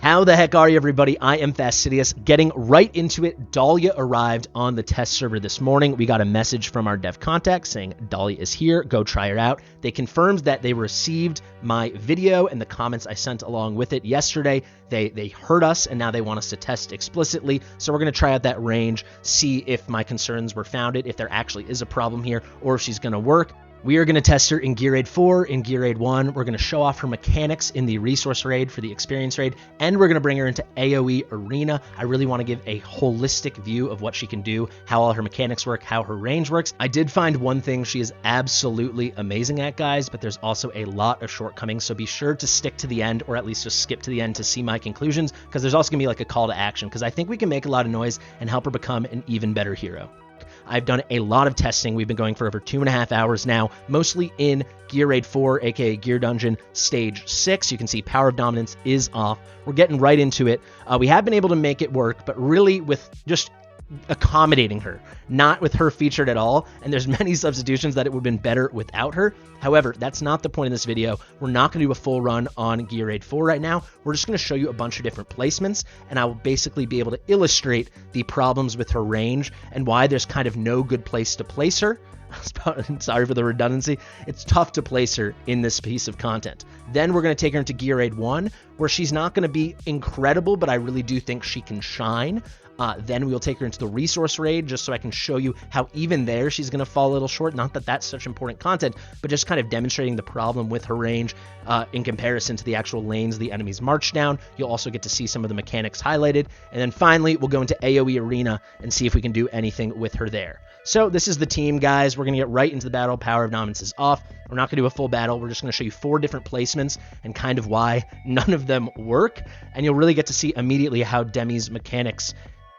How the heck are you, everybody? I am Fastidious. Getting right into it, Dahlia arrived on the test server this morning. We got a message from our dev contact saying Dahlia is here. Go try her out. They confirmed that they received my video and the comments I sent along with it yesterday. They heard us, and now they want us to test explicitly. So we're going to try out that range, see if my concerns were founded, if there actually is a problem here, or if she's going to work. We are going to test her in GR4, in GR1. We're going to show off her mechanics in the resource raid for the experience raid, and we're going to bring her into AoE arena. I really want to give a holistic view of what she can do, how all her mechanics work, how her range works. I did find one thing she is absolutely amazing at, guys, but there's also a lot of shortcomings, so be sure to stick to the end, or at least just skip to the end to see my conclusions, because there's also going to be like a call to action, because I think we can make a lot of noise and help her become an even better hero. I've done a lot of testing. We've been going for over 2.5 hours now, mostly in Gear Raid 4, aka Gear Dungeon Stage 6. You can see Power of Dominance is off. We're getting right into it. We have been able to make it work, but really with just accommodating her, not with her featured at all, and there's many substitutions that it would have been better without her. However, that's not the point of this video. We're not going to do a full run on Gear Raid 4 right now. We're just going to show you a bunch of different placements, and I will basically be able to illustrate the problems with her range and why there's kind of no good place to place her. Sorry for the redundancy. It's tough to place her in this piece of content. Then we're going to take her into Gear Raid 1, where she's not going to be incredible, but I really do think she can shine. Then we'll take her into the resource raid, just so I can show you how even there she's going to fall a little short. Not that that's such important content, but just kind of demonstrating the problem with her range in comparison to the actual lanes the enemies march down. You'll also get to see some of the mechanics highlighted. And then finally, we'll go into AoE Arena and see if we can do anything with her there. So this is the team, guys. We're going to get right into the battle. Power of Dominance is off. We're not going to do a full battle. We're just going to show you 4 different placements and kind of why none of them work. And you'll really get to see immediately how Demi's mechanics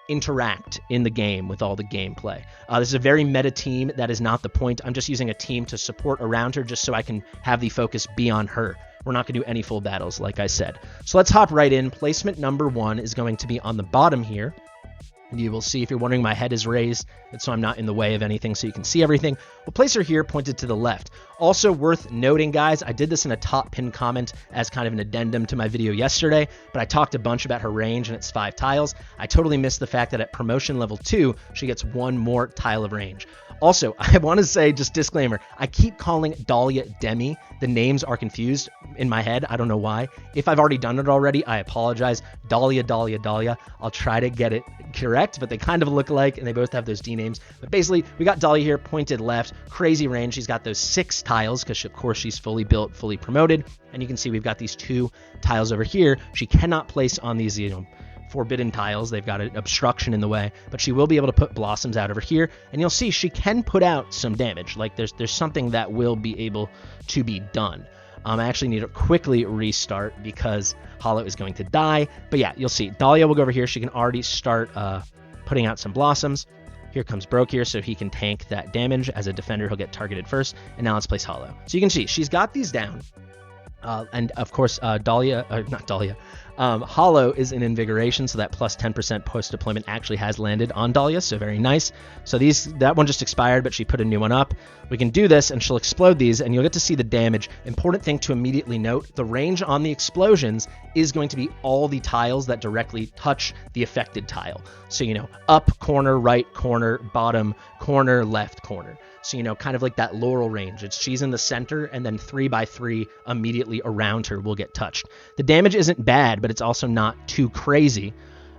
interact in the game with all the gameplay. This is a very meta team. That is not the point. I'm just using a team to support around her just so I can have the focus be on her. We're not going to do any full battles, like I said. So let's hop right in. Placement number 1 is going to be on the bottom here. You will see, if you're wondering, my head is raised, so I'm not in the way of anything so you can see everything. We'll place her here pointed to the left. Also worth noting, guys, I did this in a top pinned comment as kind of an addendum to my video yesterday, but I talked a bunch about her range and it's 5 tiles. I totally missed the fact that at promotion level 2, she gets 1 more tile of range. Also, I want to say, just disclaimer, I keep calling Dahlia Demi. The names are confused in my head. I don't know why. If I've already done it already, I apologize. Dahlia, Dahlia, Dahlia. I'll try to get it correct, but they kind of look alike, and they both have those D names. But basically, we got Dahlia here, pointed left, crazy range. She's got those 6 tiles, because of course she's fully built, fully promoted. And you can see we've got these 2 tiles over here. She cannot place on these, forbidden tiles. They've got an obstruction in the way, but she will be able to put blossoms out over here, and you'll see she can put out some damage. Like there's something that will be able to be done. I actually need to quickly restart because Hollow is going to die, but yeah, you'll see Dahlia will go over here. She can already start putting out some blossoms. Here comes Broke here, so he can tank that damage. As a defender, he'll get targeted first, and now let's place Hollow. So you can see she's got these down. And of course, Hollow is in Invigoration, so that plus 10% post-deployment actually has landed on Dahlia, so very nice. So that one just expired, but she put a new one up. We can do this, and she'll explode these, and you'll get to see the damage. Important thing to immediately note, the range on the explosions is going to be all the tiles that directly touch the affected tile. So, up corner, right corner, bottom corner, left corner. So, kind of like that Laurel range. She's in the center, and then 3 by 3 immediately around her will get touched. The damage isn't bad, but it's also not too crazy.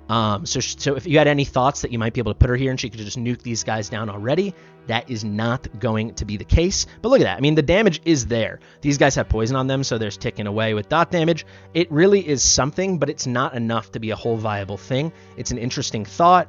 So if you had any thoughts that you might be able to put her here and she could just nuke these guys down already, that is not going to be the case. But look at that. I mean, the damage is there. These guys have poison on them, so there's ticking away with dot damage. It really is something, but it's not enough to be a whole viable thing. It's an interesting thought.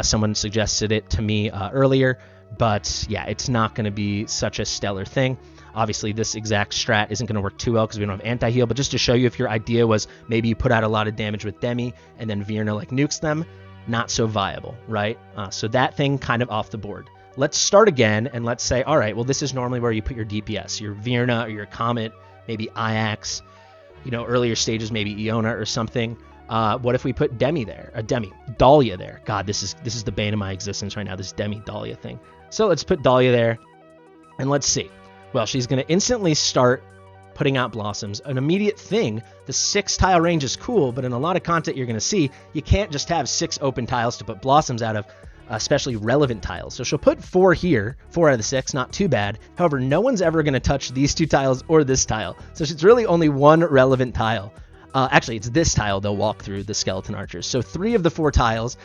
Someone suggested it to me earlier. But yeah, it's not going to be such a stellar thing. Obviously, this exact strat isn't going to work too well because we don't have anti-heal, but just to show you, if your idea was maybe you put out a lot of damage with Demi and then Virna nukes them, not so viable, right? So that thing kind of off the board. Let's start again, and let's say, all right, well, this is normally where you put your DPS, your Virna or your Comet, maybe Iax, earlier stages, maybe Iona or something. What if we put Dahlia there? God, this is the bane of my existence right now, this Dahlia thing. So let's put Dahlia there, and let's see. Well, she's going to instantly start putting out blossoms. An immediate thing, the 6 tile range is cool, but in a lot of content you're going to see, you can't just have 6 open tiles to put blossoms out of, especially relevant tiles. So she'll put 4 here, 4 out of the 6, not too bad. However, no one's ever going to touch these 2 tiles or this tile. So it's really only 1 relevant tile. Actually, it's this tile they'll walk through, the skeleton archers. So 3 of the 4 tiles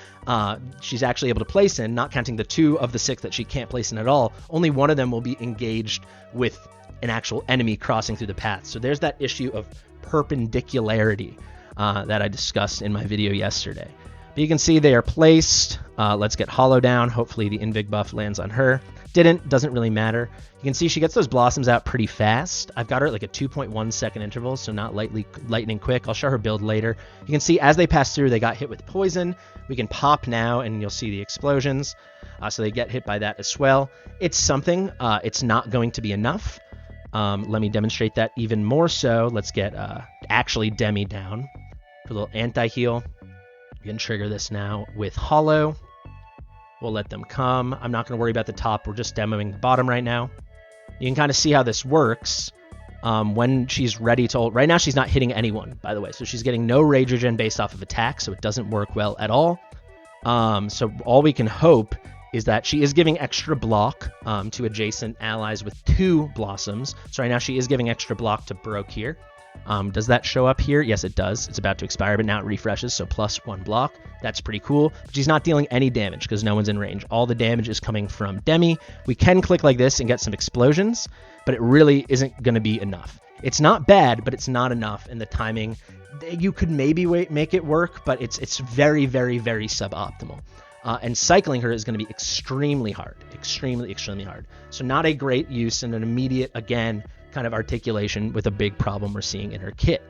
she's actually able to place in, not counting the 2 of the 6 that she can't place in at all. Only 1 of them will be engaged with an actual enemy crossing through the path. So there's that issue of perpendicularity that I discussed in my video yesterday. But you can see they are placed. Let's get Hollow down. Hopefully the Invig buff lands on her. Didn't, doesn't really matter. You can see she gets those blossoms out pretty fast. I've got her at like a 2.1 second interval, so not lightning quick. I'll show her build later. You can see as they pass through, they got hit with poison. We can pop now, and you'll see the explosions. So they get hit by that as well. It's something. It's not going to be enough. Let me demonstrate that even more so. Let's get actually Demi down for a little anti-heal. You can trigger this now with Hollow. We'll let them come. I'm not going to worry about the top. We're just demoing the bottom right now. You can kind of see how this works when she's ready to ult. Right now, she's not hitting anyone, by the way. So she's getting no rage regen based off of attack, so it doesn't work well at all. So all we can hope is that she is giving extra block to adjacent allies with 2 blossoms. So right now, she is giving extra block to Broke here. Does that show up here? Yes, it does. It's about to expire, but now it refreshes, so +1 block. That's pretty cool. But she's not dealing any damage because no one's in range. All the damage is coming from Demi. We can click like this and get some explosions, but it really isn't going to be enough. It's not bad, but it's not enough. And the timing, you could maybe make it work, but it's very, very, very suboptimal. And cycling her is going to be extremely hard. Extremely hard. So not a great use and an immediate, again, kind of articulation with a big problem we're seeing in her kit.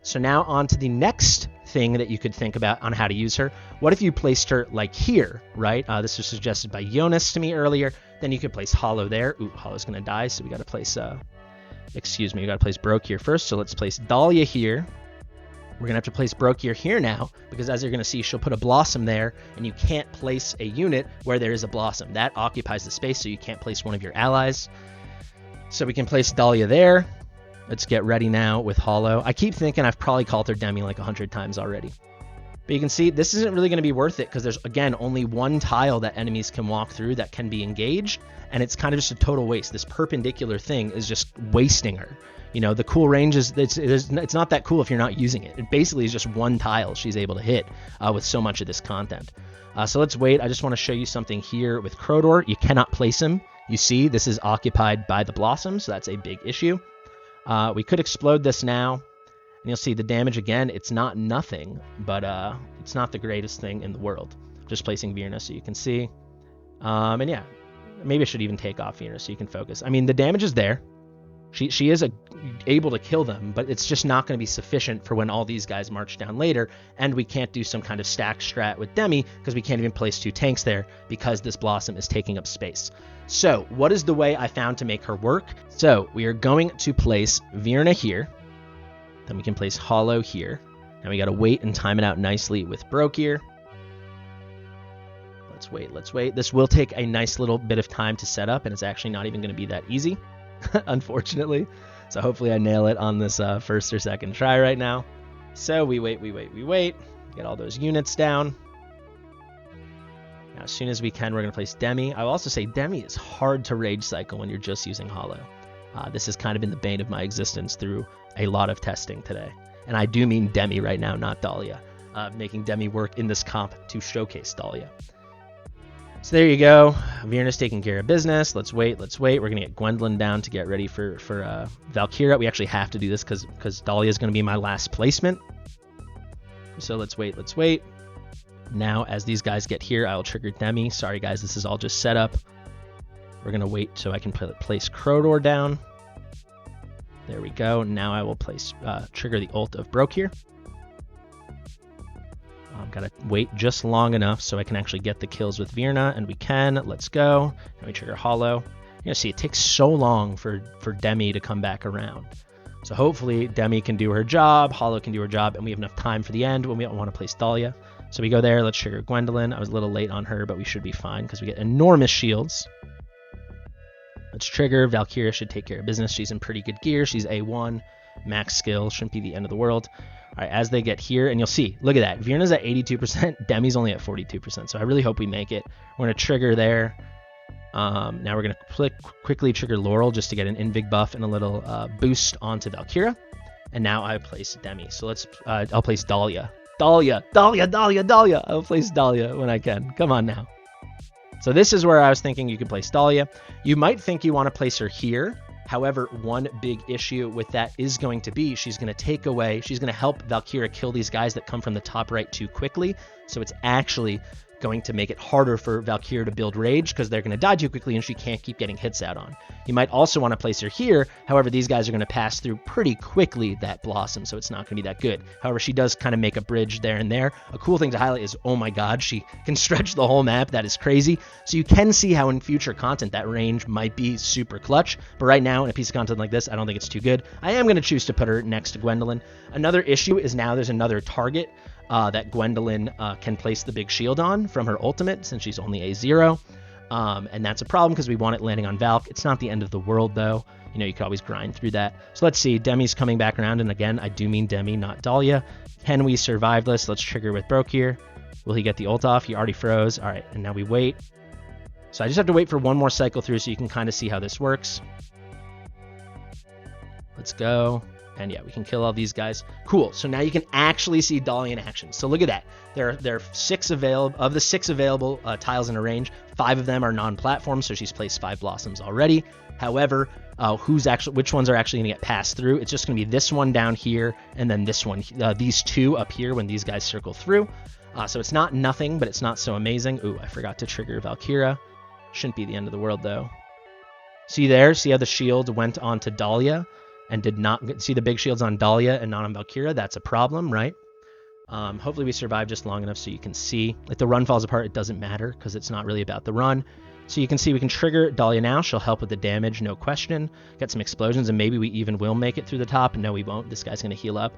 So now on to the next thing that you could think about on how to use her. What if you placed her like here, right? This was suggested by Jonas to me earlier. Then you could place Hollow there. Ooh, Hollow's going to die, so we got to place, we got to place Broke here first. So let's place Dahlia here. We're going to have to place Broke here now, because as you're going to see, she'll put a Blossom there, and you can't place a unit where there is a Blossom. That occupies the space, so you can't place one of your allies. So we can place Dahlia there. Let's get ready now with Hollow. I keep thinking I've probably called her Demi like 100 times already. But you can see this isn't really going to be worth it because there's, again, only 1 tile that enemies can walk through that can be engaged, and it's kind of just a total waste. This perpendicular thing is just wasting her. You know, the cool range is, it's not that cool if you're not using it. It basically is just 1 tile she's able to hit with so much of this content. So let's wait. I just want to show you something here with Crowdor. You cannot place him. You see, this is occupied by the Blossom, so that's a big issue. We could explode this now, and you'll see the damage again. It's not nothing, but it's not the greatest thing in the world. Just placing Virna so you can see. And yeah, maybe I should even take off Virna so you can focus. I mean, the damage is there. She is able to kill them, but it's just not going to be sufficient for when all these guys march down later, and we can't do some kind of stack strat with Demi because we can't even place 2 tanks there because this Blossom is taking up space. So what is the way I found to make her work? So we are going to place Virna here, then we can place Hollow here. Now we got to wait and time it out nicely with Broke here. Let's wait. This will take a nice little bit of time to set up, and it's actually not even going to be that easy. Unfortunately. So hopefully I nail it on this first or second try right now. So we wait. Get all those units down. Now, as soon as we can, we're going to place Demi. I will also say Demi is hard to rage cycle when you're just using Hollow. This has kind of been the bane of my existence through a lot of testing today. And I do mean Demi right now, not Dahlia. Making Demi work in this comp to showcase Dahlia. So there you go. Virna's taking care of business. Let's wait. We're going to get Gwendolyn down to get ready for Valkyria. We actually have to do this because Dahlia is going to be my last placement. So let's wait. Now, as these guys get here, I'll trigger Demi. Sorry, guys, this is all just set up. We're going to wait so I can place Crowdor down. There we go. Now I will trigger the ult of Broke here. I've got to wait just long enough so I can actually get the kills with Virna, and we can. Let's go. Now we trigger Hollow. You know, see, it takes so long for Demi to come back around. So hopefully Demi can do her job, Hollow can do her job, and we have enough time for the end when we don't want to place Dahlia. So we go there. Let's trigger Gwendolyn. I was a little late on her, but we should be fine because we get enormous shields. let's trigger. Valkyria should take care of business. She's in pretty good gear. She's A1. Max skill. Shouldn't be the end of the world. All right, as they get here, and you'll see, look at that. Virna's at 82%. Demi's only at 42%. So I really hope we make it. We're going to trigger there. Now we're going to quickly trigger Laurel just to get an invig buff and a little boost onto Valkyria. And now I place Demi. So let's, I'll place Dahlia. Dahlia. I'll place Dahlia when I can. Come on now. So this is where I was thinking you could place Dahlia. You might think you want to place her here. However, one big issue with that is going to be she's going to help Valkyria kill these guys that come from the top right too quickly. So it's actually going to make it harder for Valkyria to build rage because they're going to die too quickly and she can't keep getting hits out on. You might also want to place her here. However, these guys are going to pass through pretty quickly that Blossom, so it's not going to be that good. However, she does kind of make a bridge there and there. A cool thing to highlight is, oh my god, she can stretch the whole map. That is crazy. So you can see how in future content that range might be super clutch, but right now in a piece of content like this, I don't think it's too good. I am going to choose to put her next to Gwendolyn. Another issue is now there's another target that Gwendolyn can place the big shield on from her ultimate since she's only A0. And that's a problem because we want it landing on Valk. It's not the end of the world though. You know, you could always grind through that. So let's see, Demi's coming back around. And again, I do mean Demi, not Dahlia. Can we survive this? Let's trigger with Broke here. Will he get the ult off? He already froze. All right, and now we wait. So I just have to wait for one more cycle through so you can kind of see how this works. Let's go. And yeah, we can kill all these guys. Cool. So now you can actually see Dahlia in action. So look at that. There are 6 available of the 6 available tiles in a range. 5 of them are non-platform, so she's placed 5 blossoms already. However, which ones are actually going to get passed through? It's just going to be this one down here, and then this one. These 2 up here when these guys circle through. So it's not nothing, but it's not so amazing. Ooh, I forgot to trigger Valkyria. Shouldn't be the end of the world though. See there? See how the shield went onto Dahlia? And did not see the big shields on Dahlia and not on Valkyria. That's a problem, right? Hopefully we survive just long enough so you can see. If the run falls apart, it doesn't matter because it's not really about the run. So you can see we can trigger Dahlia now. She'll help with the damage, no question. Get some explosions, and maybe we even will make it through the top. No, we won't. This guy's going to heal up.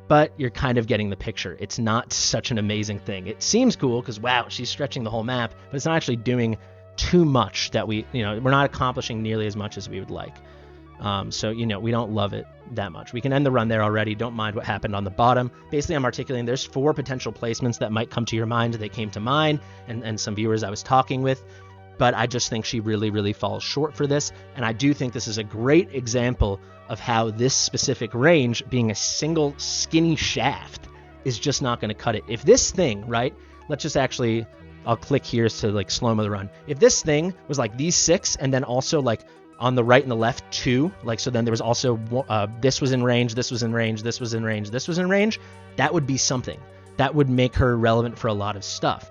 But you're kind of getting the picture. It's not such an amazing thing. It seems cool because, wow, she's stretching the whole map, but it's not actually doing too much that we're not accomplishing nearly as much as we would like. So, we don't love it that much. We can end the run there already. Don't mind what happened on the bottom. Basically, I'm articulating there's 4 potential placements that might come to your mind. They came to mine and some viewers I was talking with. But I just think she really, really falls short for this. And I do think this is a great example of how this specific range, being a single skinny shaft, is just not going to cut it. If this thing, right, let's just actually, I'll click here to slow-mo the run. If this thing was like these 6 and then also on the right and the left 2, so then there was also this was in range, this was in range, this was in range, this was in range, that would be something. That would make her relevant for a lot of stuff.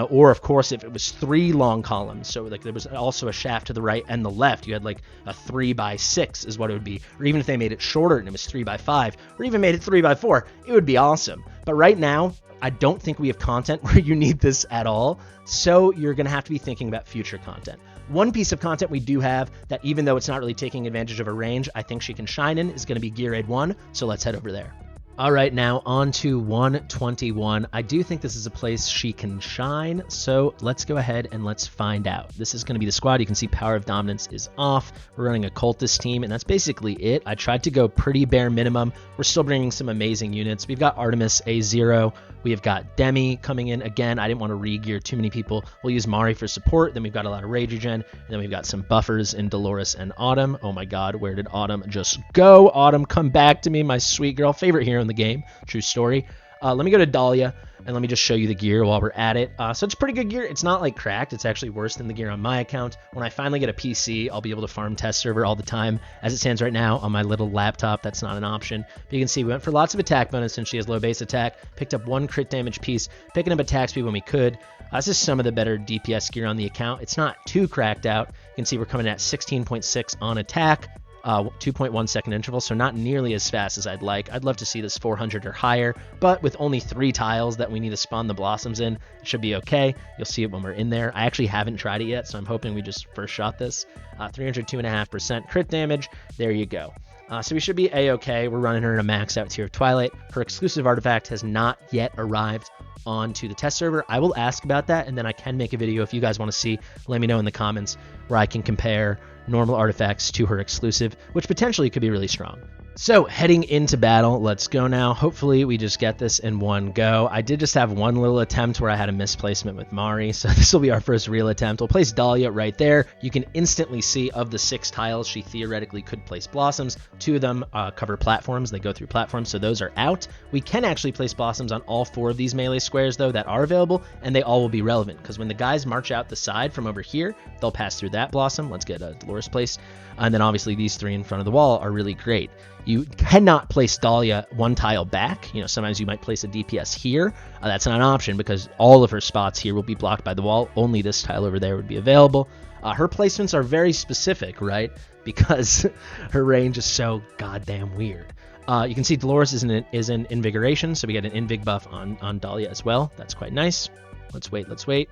Or of course if it was 3 long columns, so there was also a shaft to the right and the left, you had a 3x6 is what it would be. Or even if they made it shorter and it was 3x5, or even made it 3x4, it would be awesome. But right now, I don't think we have content where you need this at all, so you're going to have to be thinking about future content. One piece of content we do have that, even though it's not really taking advantage of a range, I think she can shine in, is going to be GR1, so let's head over there. All right, now on to 121. I do think this is a place she can shine, so let's go ahead and let's find out. This is going to be the squad. You can see Power of Dominance is off. We're running a Cultist team, and that's basically it. I tried to go pretty bare minimum. We're still bringing some amazing units. We've got Artemis A0. We have got Demi coming in. Again, I didn't want to re-gear too many people. We'll use Mari for support. Then we've got a lot of Rage Regen. And then we've got some buffers in Dolores and Autumn. Oh my god, where did Autumn just go? Autumn, come back to me, my sweet girl. Favorite hero in the game. True story. Let me go to Dahlia, and let me just show you the gear while we're at it. So it's pretty good gear. It's not cracked. It's actually worse than the gear on my account. When I finally get a PC, I'll be able to farm test server all the time. As it stands right now on my little laptop, that's not an option. But you can see we went for lots of attack bonus since she has low base attack. Picked up 1 crit damage piece, picking up attack speed when we could. This is some of the better DPS gear on the account. It's not too cracked out. You can see we're coming at 16.6 on attack. 2.1 second interval, so not nearly as fast as I'd like. I'd love to see this 400 or higher, but with only 3 tiles that we need to spawn the blossoms in, it should be okay. You'll see it when we're in there. I actually haven't tried it yet, so I'm hoping we just first shot this. 302.5% crit damage. There you go. So we should be a-okay. We're running her in a max out tier of Twilight. Her exclusive artifact has not yet arrived onto the test server. I will ask about that, and then I can make a video if you guys want to see. Let me know in the comments where I can compare normal artifacts to her exclusive, which potentially could be really strong. So heading into battle, let's go now. Hopefully we just get this in one go. I did just have one little attempt where I had a misplacement with Mari, so this will be our first real attempt. We'll place Dahlia right there. You can instantly see of the 6 tiles she theoretically could place blossoms. 2 of them cover platforms. They go through platforms, so those are out. We can actually place blossoms on all 4 of these melee squares though that are available, and they all will be relevant because when the guys march out the side from over here, they'll pass through that blossom. Let's get a Dolores placed. And then obviously these 3 in front of the wall are really great. You cannot place Dahlia 1 tile back. You know, sometimes you might place a DPS here. That's not an option because all of her spots here will be blocked by the wall. Only this tile over there would be available. Her placements are very specific, right? Because her range is so goddamn weird. You can see Dolores is in Invigoration, so we get an Invig buff on Dahlia as well. That's quite nice. Let's wait.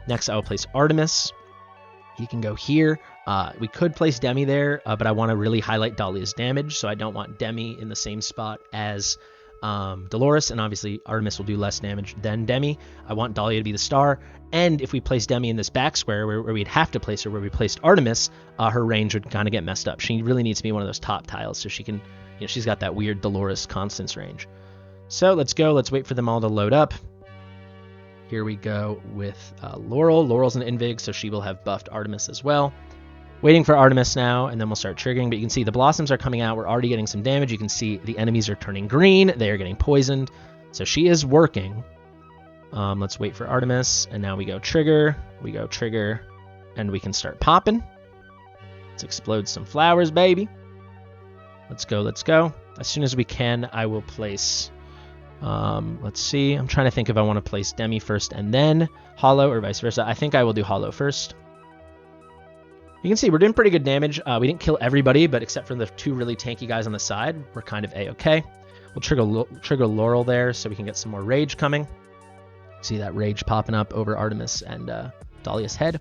Next, I will place Artemis. He can go here. We could place Demi there, but I want to really highlight Dahlia's damage, so I don't want Demi in the same spot as Dolores, and obviously Artemis will do less damage than Demi. I want Dahlia to be the star, and if we place Demi in this back square where we'd have to place her where we placed Artemis, her range would kind of get messed up. She really needs to be one of those top tiles so she can, you know, she's got that weird Dolores Constance range. So let's go. Let's wait for them all to load up. Here we go with Laurel. Laurel's an Invig, so she will have buffed Artemis as well. Waiting for Artemis now, and then we'll start triggering. But you can see the blossoms are coming out. We're already getting some damage. You can see the enemies are turning green. They are getting poisoned. So she is working. Let's wait for Artemis, and now we go trigger. We go trigger, and we can start popping. Let's explode some flowers, baby. Let's go. As soon as we can, I will place... let's see. I'm trying to think if I want to place Demi first and then Hollow or vice versa. I think I will do Hollow first. You can see we're doing pretty good damage. We didn't kill everybody, but except for the 2 really tanky guys on the side, we're kind of A-okay. We'll trigger Laurel there so we can get some more rage coming. See that rage popping up over Artemis and Dahlia's head.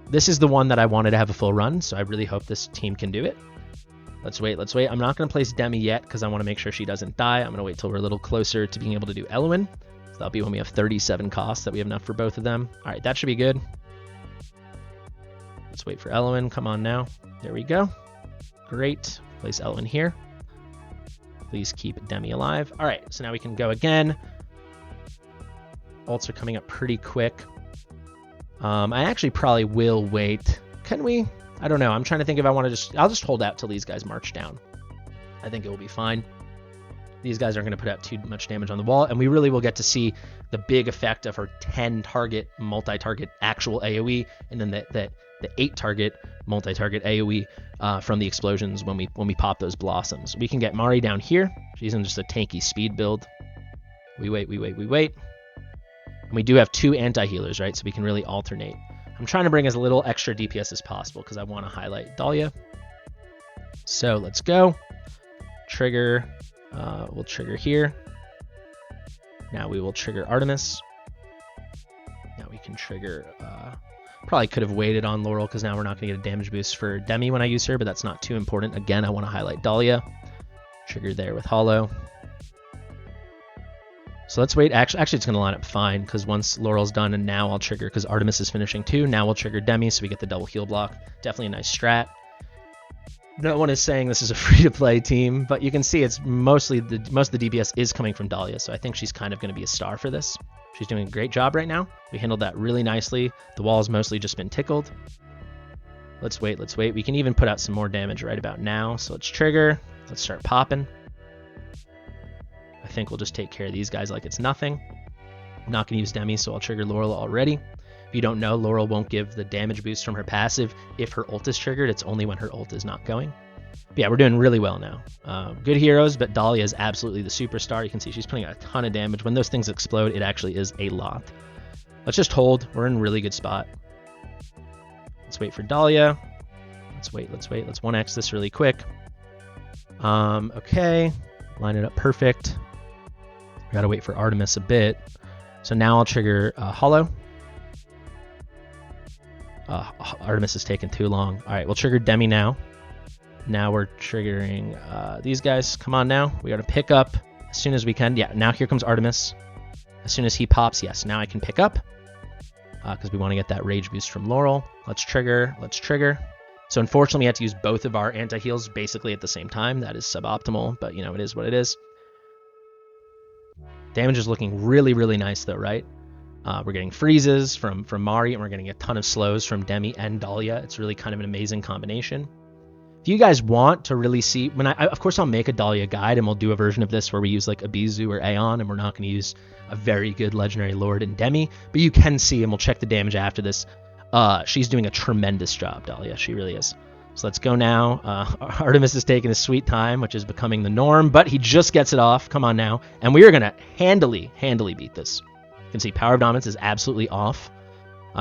This is the one that I wanted to have a full run, so I really hope this team can do it. Let's wait. I'm not going to place Demi yet because I want to make sure she doesn't die. I'm going to wait till we're a little closer to being able to do Elowen. So that'll be when we have 37 costs that we have enough for both of them. All right, that should be good. Let's wait for Elowen. Come on now. There we go. Great. Place Elowen here. Please keep Demi alive. All right, so now we can go again. Ults are coming up pretty quick. I actually probably will wait. Can we? I don't know. I'm trying to think if I want to I'll just hold out till these guys march down. I think it will be fine. These guys aren't going to put out too much damage on the wall, and we really will get to see the big effect of her 10-target, multi-target actual AoE, and then the 8-target, multi-target AoE from the explosions when we pop those blossoms. We can get Mari down here. She's in just a tanky speed build. We wait. And we do have 2 anti-healers, right? So we can really alternate. I'm trying to bring as little extra DPS as possible because I want to highlight Dahlia. So let's go. Trigger. We'll trigger here. Now we will trigger Artemis. Now we can trigger... probably could have waited on Laurel because now we're not going to get a damage boost for Demi when I use her, but that's not too important. Again, I want to highlight Dahlia. Trigger there with Hollow. So let's wait. Actually, it's going to line up fine because once Laurel's done, and now I'll trigger because Artemis is finishing too. Now we'll trigger Demi so we get the double heal block. Definitely a nice strat. No one is saying this is a free-to-play team, but you can see it's most of the DPS is coming from Dahlia, so I think she's kind of going to be a star for this. She's doing a great job right now. We handled that really nicely. The wall's mostly just been tickled. Let's wait. We can even put out some more damage right about now, so let's trigger. Let's start popping. I think we'll just take care of these guys like it's nothing. I'm not going to use Demi, so I'll trigger Laurel already. If you don't know, Laurel won't give the damage boost from her passive if her ult is triggered. It's only when her ult is not going. But yeah, we're doing really well now. Good heroes, but Dahlia is absolutely the superstar. You can see she's putting out a ton of damage. When those things explode, it actually is a lot. Let's just hold. We're in a really good spot. Let's wait for Dahlia. Let's wait. Let's 1x this really quick. Okay. Line it up perfect. We gotta wait for Artemis a bit. So now I'll trigger Hollow. Artemis is taking too long. All right, we'll trigger Demi now. Now we're triggering these guys. Come on now. We gotta pick up as soon as we can. Yeah, now here comes Artemis. As soon as he pops, yes, now I can pick up because we want to get that rage boost from Laurel. Let's trigger. So unfortunately, we had to use both of our anti-heals basically at the same time. That is suboptimal, but you know, it is what it is. Damage is looking really, really nice though, right? We're getting freezes from Mari, and we're getting a ton of slows from Demi and Dahlia. It's really kind of an amazing combination. If you guys want to really see, when of course I'll make a Dahlia guide, and we'll do a version of this where we use like a Bezu or Aeon, and we're not going to use a very good Legendary Lord in Demi, but you can see, and we'll check the damage after this. She's doing a tremendous job, Dahlia. She really is. So let's go now. Artemis is taking his sweet time, which is becoming the norm, but he just gets it off. Come on now. And we are going to handily beat this. You can see Power of Dominance is absolutely off.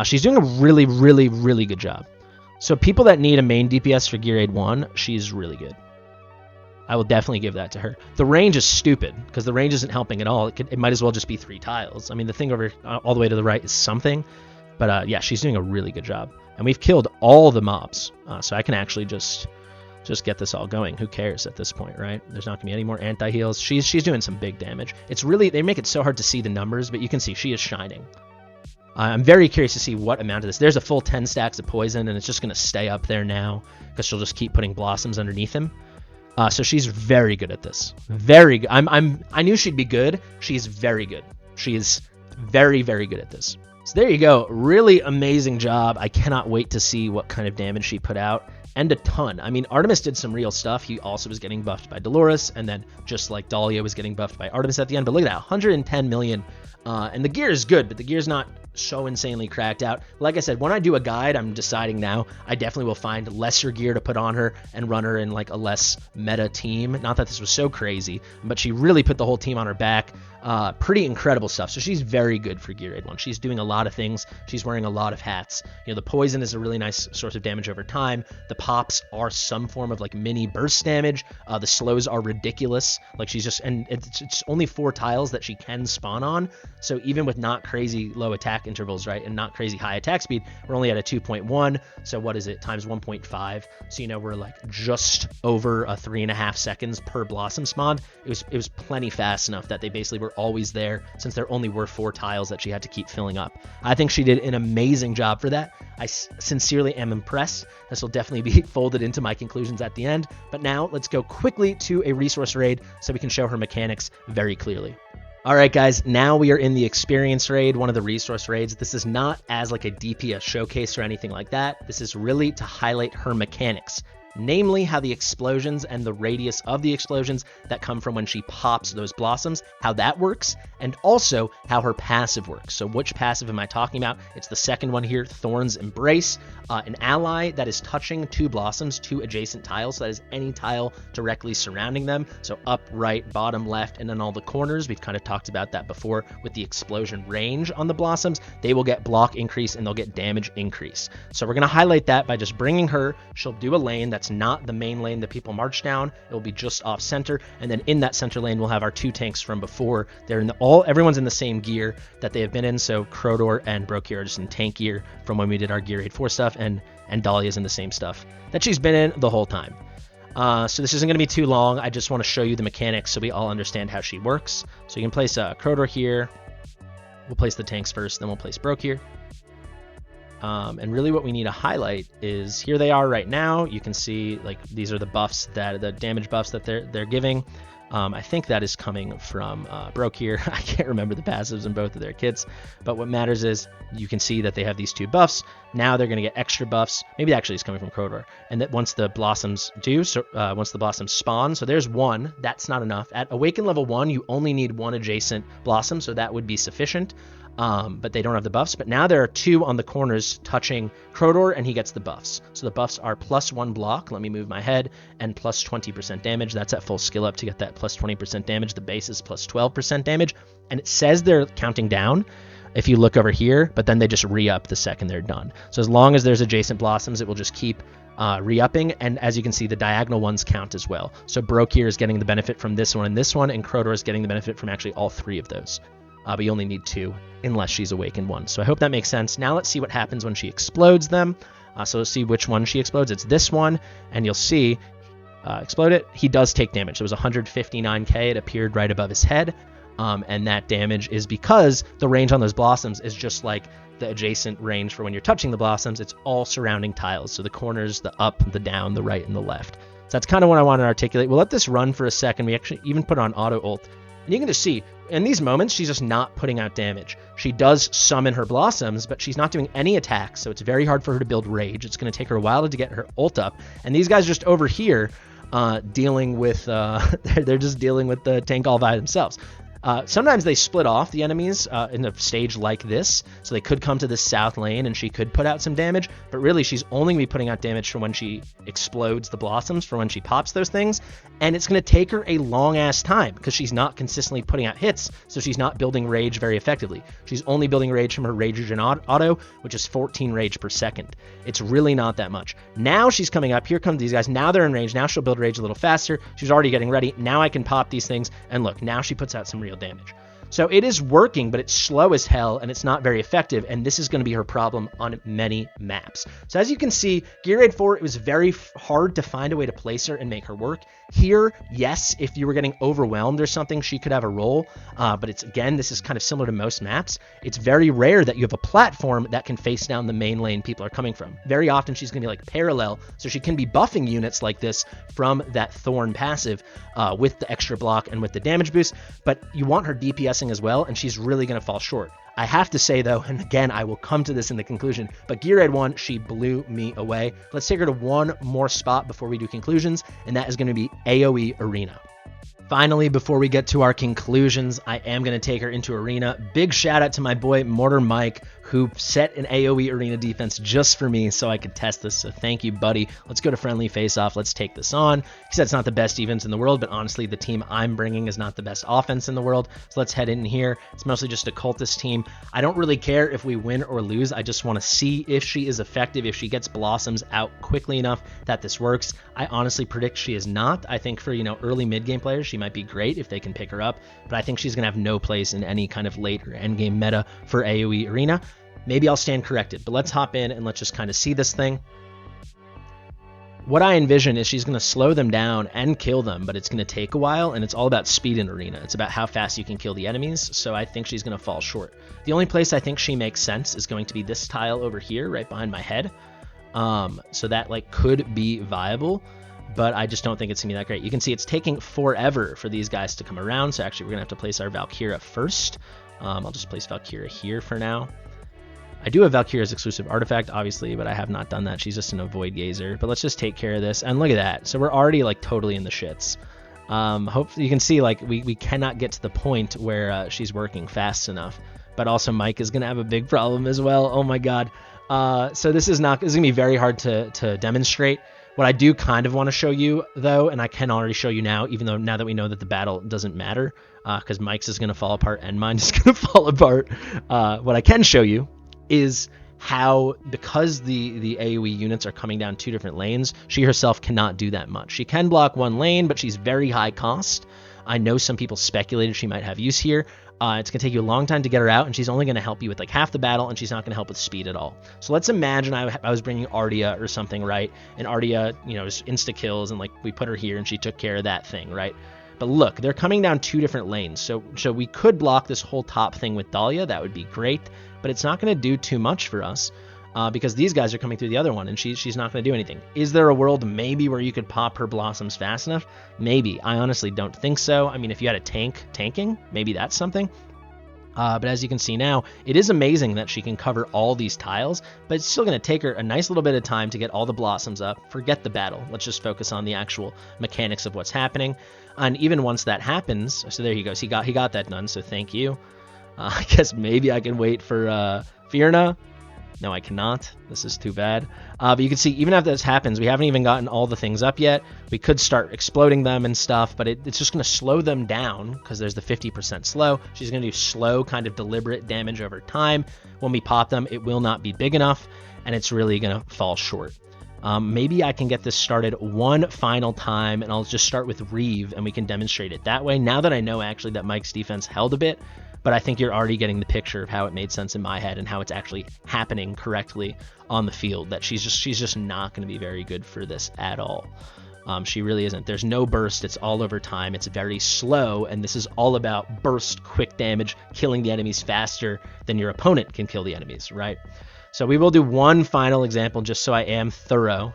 She's doing a really, really, really good job. So people that need a main DPS for Gear 1, she's really good. I will definitely give that to her. The range is stupid, because the range isn't helping at all. It might as well just be 3 tiles. I mean, the thing over all the way to the right is something. But yeah, she's doing a really good job. And we've killed all the mobs. So I can actually just get this all going. Who cares at this point, right? There's not going to be any more anti-heals. She's doing some big damage. It's really, they make it so hard to see the numbers, but you can see she is shining. I'm very curious to see what amount of this. There's a full 10 stacks of poison, and it's just going to stay up there now because she'll just keep putting blossoms underneath him. So she's very good at this. Very good. I knew she'd be good. She's very good. She is very, very good at this. So there you go. Really amazing job. I cannot wait to see what kind of damage she put out. And a ton. I mean, Artemis did some real stuff. He also was getting buffed by Dolores, and then just like Dahlia was getting buffed by Artemis at the end. But look at that, 110 million. And the gear is good, but the gear's not so insanely cracked out. Like I said, when I do a guide, I'm deciding now, I definitely will find lesser gear to put on her and run her in like a less meta team. Not that this was so crazy, but she really put the whole team on her back. Pretty incredible stuff. So she's very good for Gear 1. She's doing a lot of things. She's wearing a lot of hats. You know, the poison is a really nice source of damage over time. The pops are some form of like mini burst damage. The slows are ridiculous. Like she's just, and it's only 4 tiles that she can spawn on. So even with not crazy low attack intervals, right, and not crazy high attack speed, we're only at a 2.1. So what is it, times 1.5? So, you know, we're like just over 3.5 seconds per blossom spawn. It was plenty fast enough that they basically were always there, since there only were 4 tiles that she had to keep filling up. I think she did an amazing job for that. I sincerely am impressed. This will definitely be folded into my conclusions at the end. But now let's go quickly to a resource raid so we can show her mechanics very clearly. All right, guys, now we are in the experience raid, one of the resource raids. This is not as like a DPS showcase or anything like that. This is really to highlight her mechanics, namely how the explosions and the radius of the explosions that come from when she pops those blossoms, how that works, and also how her passive works. So which passive am I talking about? It's the second one here, Thorn's Embrace, an ally that is touching 2 blossoms, 2 adjacent tiles. So that is any tile directly surrounding them. So up, right, bottom, left, and then all the corners. We've kind of talked about that before with the explosion range on the blossoms. They will get block increase and they'll get damage increase. So we're going to highlight that by just bringing her. She'll do a lane that's not the main lane that people march down. It will be just off center, and then in that center lane we'll have our 2 tanks from before. They're in everyone's in the same gear that they have been in. So Crodor and Brokir are just in tank gear from when we did our Gear 4 stuff, and Dahlia's in the same stuff that she's been in the whole time. So this isn't going to be too long. I just want to show you the mechanics so we all understand how she works. So you can place Crodor here. We'll place the tanks first, then we'll place Brokir. And really what we need to highlight is here they are right now. You can see like these are the buffs, the damage buffs that they're giving. I think that is coming from Brokir. I can't remember the passives in both of their kits, but what matters is you can see that they have these 2 buffs. Now they're going to get extra buffs. Maybe actually it's coming from Crodor. And that once the blossoms once the blossoms spawn, so there's 1, that's not enough. At Awaken level 1, you only need 1 adjacent blossom, so that would be sufficient. But they don't have the buffs. But now there are 2 on the corners touching Crodor, and he gets the buffs. So the buffs are +1 block. Let me move my head, and +20% damage. That's at full skill up to get that +20% damage. The base is +12% damage, and it says they're counting down if you look over here, but then they just re-up the second they're done. So as long as there's adjacent blossoms, it will just keep re-upping, and as you can see, the diagonal ones count as well. So Brokir is getting the benefit from this one, and Crodor is getting the benefit from actually all 3 of those. But you only need 2 unless she's awakened 1. So I hope that makes sense. Now let's see what happens when she explodes them. So let's see which one she explodes. It's this one, and you'll see explode it. He does take damage. So it was 159k. It appeared right above his head. And that damage is because the range on those blossoms is just like the adjacent range for when you're touching the blossoms. It's all surrounding tiles. So the corners, the up, the down, the right, and the left. So that's kind of what I want to articulate. We'll let this run for a second. We actually even put on auto ult. And you can just see, in these moments, she's just not putting out damage. She does summon her blossoms, but she's not doing any attacks, so it's very hard for her to build rage. It's going to take her a while to get her ult up. And these guys just over here dealing with, they're just dealing with the tank all by themselves. Sometimes they split off the enemies in a stage like this, so they could come to this south lane and she could put out some damage, but really she's only going to be putting out damage for when she explodes the blossoms, for when she pops those things, and it's going to take her a long-ass time because she's not consistently putting out hits, so she's not building rage very effectively. She's only building rage from her rage regen auto, which is 14 rage per second. It's really not that much. Now she's coming up. Here come these guys. Now they're in range. Now she'll build rage a little faster. She's already getting ready. Now I can pop these things, and look, now she puts out some real damage. So it is working, but it's slow as hell and it's not very effective, and this is going to be her problem on many maps. So as you can see, GR4, it was very hard to find a way to place her and make her work. Here, yes, if you were getting overwhelmed or something, she could have a role, but it's, again, this is kind of similar to most maps. It's very rare that you have a platform that can face down the main lane people are coming from. Very often she's going to be like parallel, so she can be buffing units like this from that Thorn passive with the extra block and with the damage boost, but you want her DPSing as well, and she's really going to fall short. I have to say, though, and again, I will come to this in the conclusion, but GR1, she blew me away. Let's take her to one more spot before we do conclusions, and that is going to be AoE Arena. Finally, before we get to our conclusions, I am going to take her into Arena. Big shout out to my boy Mortar Mike, who set an AoE Arena defense just for me so I could test this. So thank you, buddy. Let's go to friendly face-off. Let's take this on. He said it's not the best defense in the world, but honestly, the team I'm bringing is not the best offense in the world. So let's head in here. It's mostly just a cultist team. I don't really care if we win or lose. I just want to see if she is effective, if she gets blossoms out quickly enough that this works. I honestly predict she is not. I think for, early mid-game players, she might be great if they can pick her up, but I think she's going to have no place in any kind of late or end game meta for AoE Arena. Maybe I'll stand corrected, but let's hop in and let's just kind of see this thing. What I envision is she's going to slow them down and kill them, but it's going to take a while, and it's all about speed in Arena. It's about how fast you can kill the enemies, so I think she's going to fall short. The only place I think she makes sense is going to be this tile over here, right behind my head. So that could be viable, but I just don't think it's going to be that great. You can see it's taking forever for these guys to come around, so actually we're going to have to place our Valkyria first. I'll just place Valkyria here for now. I do have Valkyria's exclusive artifact, obviously, but I have not done that. She's just an avoid gazer. But let's just take care of this. And look at that. So we're already totally in the shits. Hopefully you can see we cannot get to the point where she's working fast enough. But also Mike is going to have a big problem as well. Oh my god. So this is going to be very hard to demonstrate. What I do kind of want to show you, though, and I can already show you now, even though now that we know that the battle doesn't matter, because Mike's is going to fall apart and mine is going to fall apart. What I can show you is how, because the AoE units are coming down two different lanes, she herself cannot do that much. She can block one lane, but she's very high cost. I know some people speculated she might have use here. It's going to take you a long time to get her out, and she's only going to help you with half the battle, and she's not going to help with speed at all. So let's imagine I was bringing Ardia or something, right? And Ardia, just insta-kills, and we put her here, and she took care of that thing, right? But look, they're coming down two different lanes, so we could block this whole top thing with Dahlia. That would be great, but it's not going to do too much for us because these guys are coming through the other one, and she's not going to do anything. Is there a world maybe where you could pop her blossoms fast enough? Maybe. I honestly don't think so. I mean, if you had a tanking, maybe that's something. But as you can see now, it is amazing that she can cover all these tiles, but it's still going to take her a nice little bit of time to get all the blossoms up. Forget the battle. Let's just focus on the actual mechanics of what's happening. And even once that happens, so there he goes. He got that done, so thank you. I guess maybe I can wait for Fierna. No, I cannot. This is too bad. But you can see, even after this happens, we haven't even gotten all the things up yet. We could start exploding them and stuff, but it's just going to slow them down because there's the 50% slow. She's going to do slow, kind of deliberate damage over time. When we pop them, it will not be big enough, and it's really going to fall short. Maybe I can get this started one final time, and I'll just start with Reeve, and we can demonstrate it that way. Now that I know, actually, that Mike's defense held a bit, but I think you're already getting the picture of how it made sense in my head and how it's actually happening correctly on the field, that she's just not going to be very good for this at all. She really isn't. There's no burst. It's all over time. It's very slow, and this is all about burst, quick damage, killing the enemies faster than your opponent can kill the enemies, right? So we will do one final example just so I am thorough.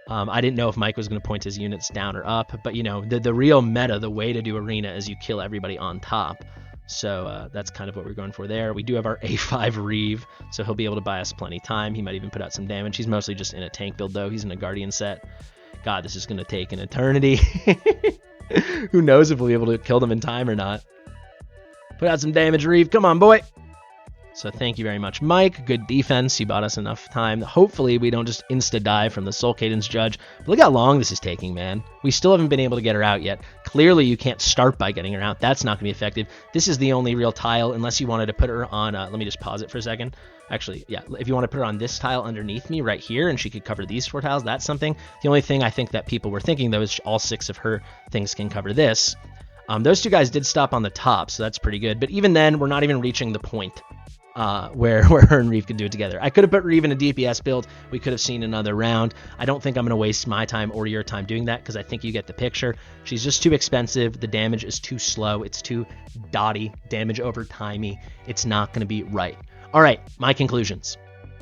I didn't know if Mike was going to point his units down or up, but you know, the real meta, the way to do arena is you kill everybody on top. So that's kind of what we're going for there. We do have our A5 Reeve, so he'll be able to buy us plenty time. He might even put out some damage. He's mostly just in a tank build though. He's in a Guardian set. God, this is going to take an eternity. Who knows if we'll be able to kill them in time or not. Put out some damage, Reeve. Come on, boy. So thank you very much, Mike. Good defense. You bought us enough time. Hopefully we don't just insta-die from the Soul Cadence Judge. But look how long this is taking, man. We still haven't been able to get her out yet. Clearly you can't start by getting her out. That's not going to be effective. This is the only real tile, unless you wanted to put her on... let me just pause it for a second. Actually, yeah, if you want to put her on this tile underneath me right here, and she could cover these 4 tiles, that's something. The only thing I think that people were thinking, though, is all 6 of her things can cover this. Those 2 guys did stop on the top, so that's pretty good. But even then, we're not even reaching the point where her and Reeve could do it together. I could have put Reeve in a DPS build. We could have seen another round. I don't think I'm going to waste my time or your time doing that, because I think you get the picture. She's just too expensive. The damage is too slow. It's too dotty. Damage over timey. It's not going to be right. All right, my conclusions.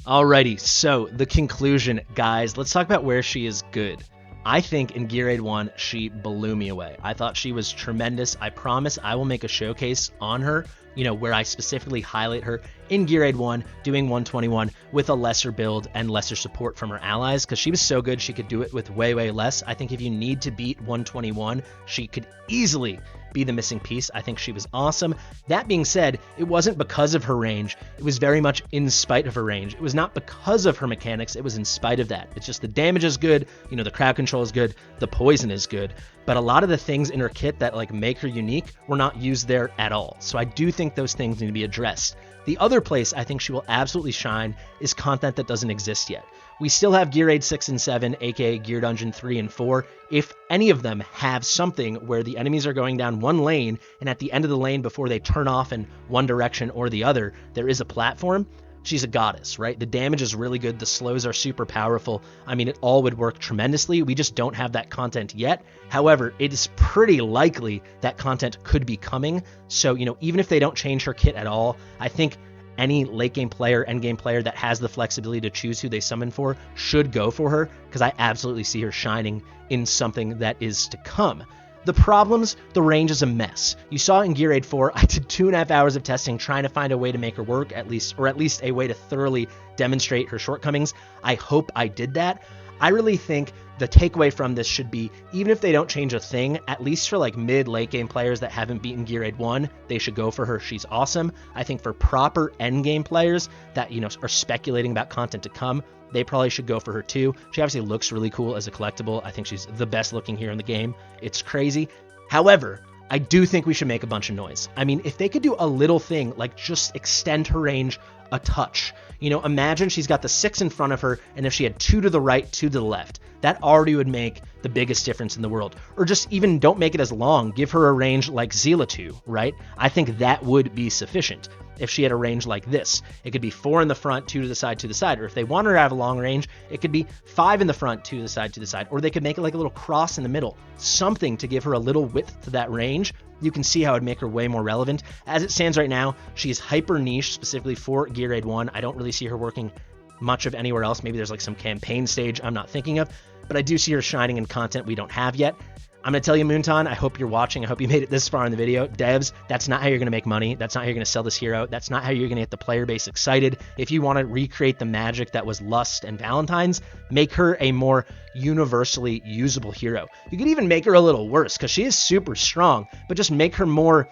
Alrighty, so the conclusion, guys. Let's talk about where she is good. I think in Gear Raid 1, she blew me away. I thought she was tremendous. I promise I will make a showcase on her, you know, where I specifically highlight her in Gear Raid 1, doing 121 with a lesser build and lesser support from her allies, because she was so good she could do it with way, way less. I think if you need to beat 121, she could easily be the missing piece. I think she was awesome. That being said, it wasn't because of her range. It was very much in spite of her range. It was not because of her mechanics. It was in spite of that. It's just the damage is good. You know, the crowd control is good. The poison is good. But a lot of the things in her kit that like make her unique were not used there at all. So I do think those things need to be addressed. The other place I think she will absolutely shine is content that doesn't exist yet. We still have Gear Raid 6 and 7, aka Gear Dungeon 3 and 4. If any of them have something where the enemies are going down one lane, and at the end of the lane before they turn off in one direction or the other, there is a platform, she's a goddess, right? The damage is really good. The slows are super powerful. I mean, it all would work tremendously. We just don't have that content yet. However, it is pretty likely that content could be coming. So, you know, even if they don't change her kit at all, I think any late game player, end game player that has the flexibility to choose who they summon for should go for her, because I absolutely see her shining in something that is to come. The problems, the range is a mess. You saw in Gear Raid 4, I did 2.5 hours of testing trying to find a way to make her work, at least a way to thoroughly demonstrate her shortcomings. I hope I did that. I really think the takeaway from this should be, even if they don't change a thing, at least for like mid-late game players that haven't beaten Gear Raid 1, they should go for her. She's awesome. I think for proper end game players that, you know, are speculating about content to come, they probably should go for her too. She obviously looks really cool as a collectible. I think she's the best looking hero in the game. It's crazy. However, I do think we should make a bunch of noise. I mean, if they could do a little thing, like just extend her range a touch. You know, imagine she's got the 6 in front of her, and if she had 2 to the right, 2 to the left, that already would make the biggest difference in the world. Or just even don't make it as long. Give her a range like Zealatu, right? I think that would be sufficient. If she had a range like this, it could be 4 in the front, 2 to the side, 2 to the side. Or if they want her to have a long range, it could be 5 in the front, 2 to the side, 2 to the side. Or they could make it like a little cross in the middle. Something to give her a little width to that range. You can see how it would make her way more relevant. As it stands right now, she is hyper niche, specifically for Gear Raid 1. I don't really see her working much of anywhere else. Maybe there's like some campaign stage I'm not thinking of, but I do see her shining in content we don't have yet. I'm going to tell you, Moonton, I hope you're watching. I hope you made it this far in the video. Devs, that's not how you're going to make money. That's not how you're going to sell this hero. That's not how you're going to get the player base excited. If you want to recreate the magic that was Lust and Valentine's, make her a more universally usable hero. You could even make her a little worse, because she is super strong, but just make her more,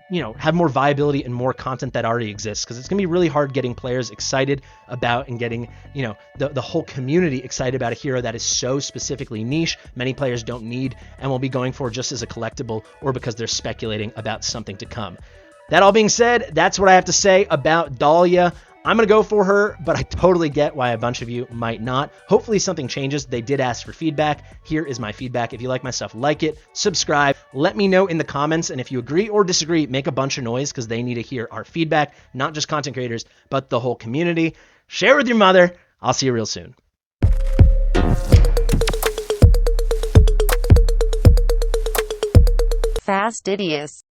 you know, have more viability and more content that already exists, because it's going to be really hard getting players excited about and getting, you know, the whole community excited about a hero that is so specifically niche, many players don't need and will be going for just as a collectible or because they're speculating about something to come. That all being said, that's what I have to say about Dahlia. I'm going to go for her, but I totally get why a bunch of you might not. Hopefully something changes. They did ask for feedback. Here is my feedback. If you like my stuff, like it, subscribe, let me know in the comments. And if you agree or disagree, make a bunch of noise, because they need to hear our feedback, not just content creators, but the whole community. Share with your mother. I'll see you real soon. Fastidious.